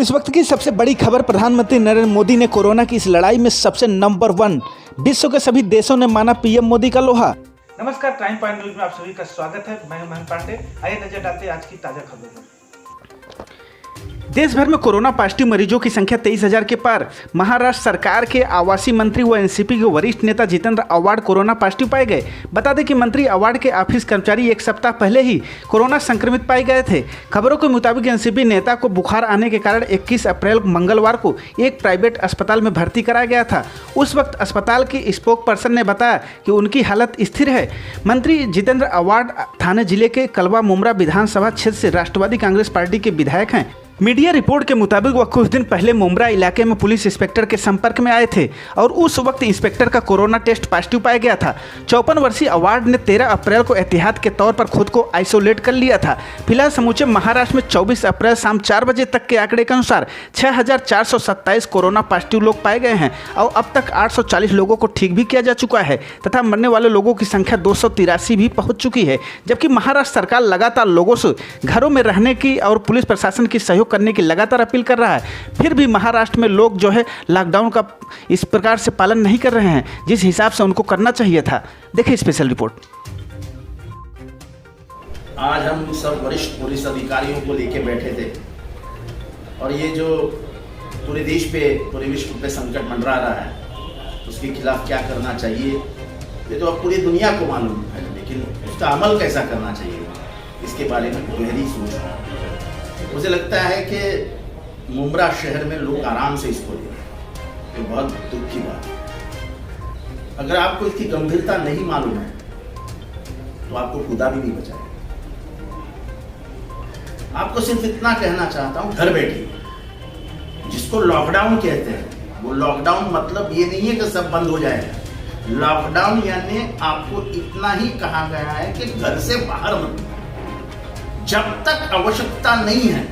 इस वक्त की सबसे बड़ी खबर, प्रधानमंत्री नरेंद्र मोदी ने कोरोना की इस लड़ाई में सबसे नंबर 1 विश्व के सभी देशों ने माना पीएम मोदी का लोहा। नमस्कार, टाइम पॉइंट न्यूज में आप सभी का स्वागत है। मैं हूं महेंद्र पांडे। आइए नजर डालते हैं आज की ताजा खबरों पर। देश भर में कोरोना पॉजिटिव मरीजों की संख्या 23,000 के पार। महाराष्ट्र सरकार के आवासीय मंत्री व एनसीपी के वरिष्ठ नेता जितेंद्र आव्हाड कोरोना पॉजिटिव पाए गए। बता दें कि मंत्री आव्हाड के ऑफिस कर्मचारी एक सप्ताह पहले ही कोरोना संक्रमित पाए गए थे। खबरों के मुताबिक एनसीपी नेता को बुखार आने के कारण 21 अप्रैल मंगलवार को एक प्राइवेट अस्पताल में भर्ती कराया गया था। उस वक्त अस्पताल की स्पोक पर्सन ने बताया कि उनकी हालत स्थिर है। मंत्री जितेंद्र आव्हाड थाने जिले के कलवा मुमरा विधानसभा क्षेत्र से राष्ट्रवादी कांग्रेस पार्टी के विधायक हैं। मीडिया रिपोर्ट के मुताबिक वह कुछ दिन पहले मुमरा इलाके में पुलिस इंस्पेक्टर के संपर्क में आए थे और उस वक्त इंस्पेक्टर का कोरोना टेस्ट पॉजिटिव पाया गया था। 54 वर्षीय आव्हाड ने 13 अप्रैल को एहतियात के तौर पर खुद को आइसोलेट कर लिया था। फिलहाल समूचे महाराष्ट्र में 24 अप्रैल शाम 4 बजे तक के आंकड़े के अनुसार 6,427 कोरोना पॉजिटिव लोग पाए गए हैं और अब तक 840 लोगों को ठीक भी किया जा चुका है तथा मरने वाले लोगों की संख्या 283 भी पहुँच चुकी है। जबकि महाराष्ट्र सरकार लगातार लोगों से घरों में रहने की और पुलिस प्रशासन की सहयोग करने की लगातार अपील कर रहा है। फिर भी महाराष्ट्र में लोग जो है लॉकडाउन का इस प्रकार से पालन नहीं कर रहे हैं जिस हिसाब से उनको करना चाहिए था। देखिए स्पेशल रिपोर्ट। आज हम सब वरिष्ठ पुलिस अधिकारियों को लेके बैठे थे और ये जो पूरे देश पे, पूरे विश्व पे संकट मंडरा रहा है उसके खिलाफ क्या करना चाहिए ये तो अब पूरी दुनिया को मालूम है, लेकिन उसका अमल कैसा करना चाहिए इसके बारे में गहरी सोच रहा हूँ। मुझे लगता है कि मुमरा शहर में लोग आराम से इसको ले रहे हैं, ये बहुत दुख की बात है। अगर आपको इसकी गंभीरता नहीं मालूम है तो आपको खुदा भी नहीं बचाएगा। आपको सिर्फ इतना कहना चाहता हूं, घर बैठिए। जिसको लॉकडाउन कहते हैं वो लॉकडाउन मतलब ये नहीं है कि सब बंद हो जाएगा। लॉकडाउन यानी आपको इतना ही कहा गया है कि घर से बाहर मत निकलो। जब तक आवश्यकता नहीं है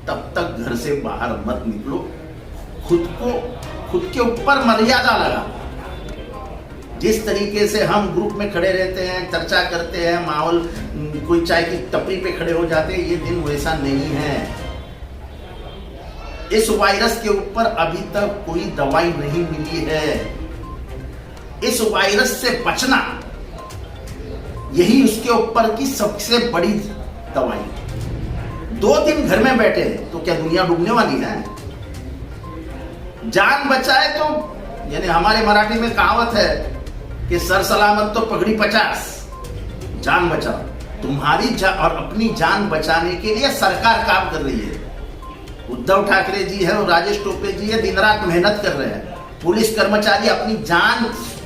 तब तक घर से बाहर मत निकलो। खुद के ऊपर मर्यादा लगा। जिस तरीके से हम ग्रुप में खड़े रहते हैं, चर्चा करते हैं, माहौल कोई चाय की टपरी पे खड़े हो जाते हैं, ये दिन वैसा नहीं है। इस वायरस के ऊपर अभी तक कोई दवाई नहीं मिली है। इस वायरस से बचना यही उसके ऊपर की सबसे बड़ी दवाई। 2 दिन घर में बैठे तो क्या दुनिया डूबने वाली है? जान बचाए तो, यानी हमारे मराठी में कहावत है कि सर सलामत तो पगड़ी 50। जान बचाओ। तुम्हारी और अपनी जान बचाने के लिए सरकार काम कर रही है। उद्धव ठाकरे जी है और राजेश टोपे जी है, दिन रात मेहनत कर रहे हैं। पुलिस कर्मचारी अपनी जान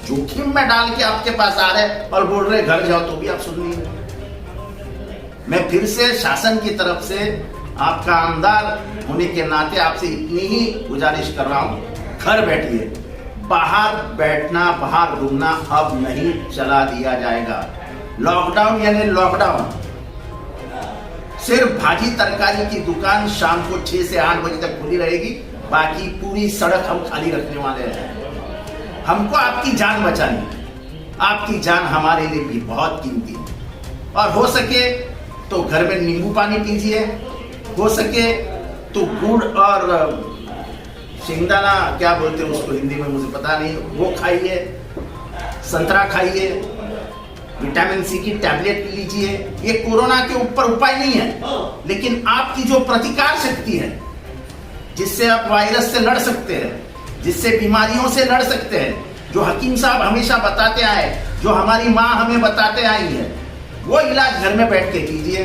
जोखिम में डाल के आपके पास आ रहे और बोल रहे घर जाओ, तो भी आप सुन नहीं रहे। मैं फिर से शासन की तरफ से आपका आमदार होने के नाते आपसे इतनी ही गुजारिश कर रहा हूं, घर बैठिए। बाहर बैठना, बाहर घूमना अब नहीं चला दिया जाएगा। लॉकडाउन यानी लॉकडाउन। सिर्फ भाजी तरकारी की दुकान शाम को 6 से 8 बजे तक खुली रहेगी, बाकी पूरी सड़क हम खाली रखने वाले हैं। हमको आपकी जान बचानी। आपकी जान हमारे लिए भी बहुत कीमती है और हो सके तो घर में नींबू पानी पीजिए, हो सके तो गुड़ और शेंगदाना, क्या बोलते हैं उसको हिंदी में मुझे पता नहीं, वो खाइए। संतरा खाइए, विटामिन सी की टैबलेट लीजिए। ये कोरोना के ऊपर उपाय नहीं है, लेकिन आपकी जो प्रतिकार शक्ति है जिससे आप वायरस से लड़ सकते हैं, जिससे बीमारियों से लड़ सकते हैं, जो हकीम साहब हमेशा बताते आए, जो हमारी माँ हमें बताते आई है, वो इलाज घर में बैठ के कीजिए।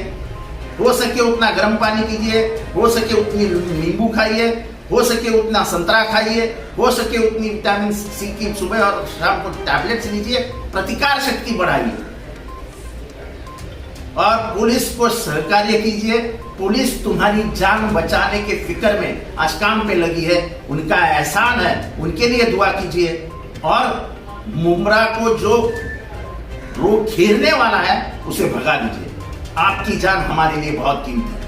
हो सके उतना गर्म पानी कीजिए, हो सके उतनी नींबू खाइए, हो सके उतना संतरा खाइए, हो सके उतनी विटामिन सी की सुबह और शाम को टैबलेट्स लीजिए। प्रतिकार शक्ति बढ़ाइए और पुलिस को सहकार्य कीजिए। पुलिस तुम्हारी जान बचाने के फिक्र में आज काम पे लगी है, उनका एहसान है, उनके लिए दुआ कीजिए। और मुमरा को जो रोग घेरने वाला है उसे भगा दीजिए। आपकी जान हमारे लिए बहुत कीमती है।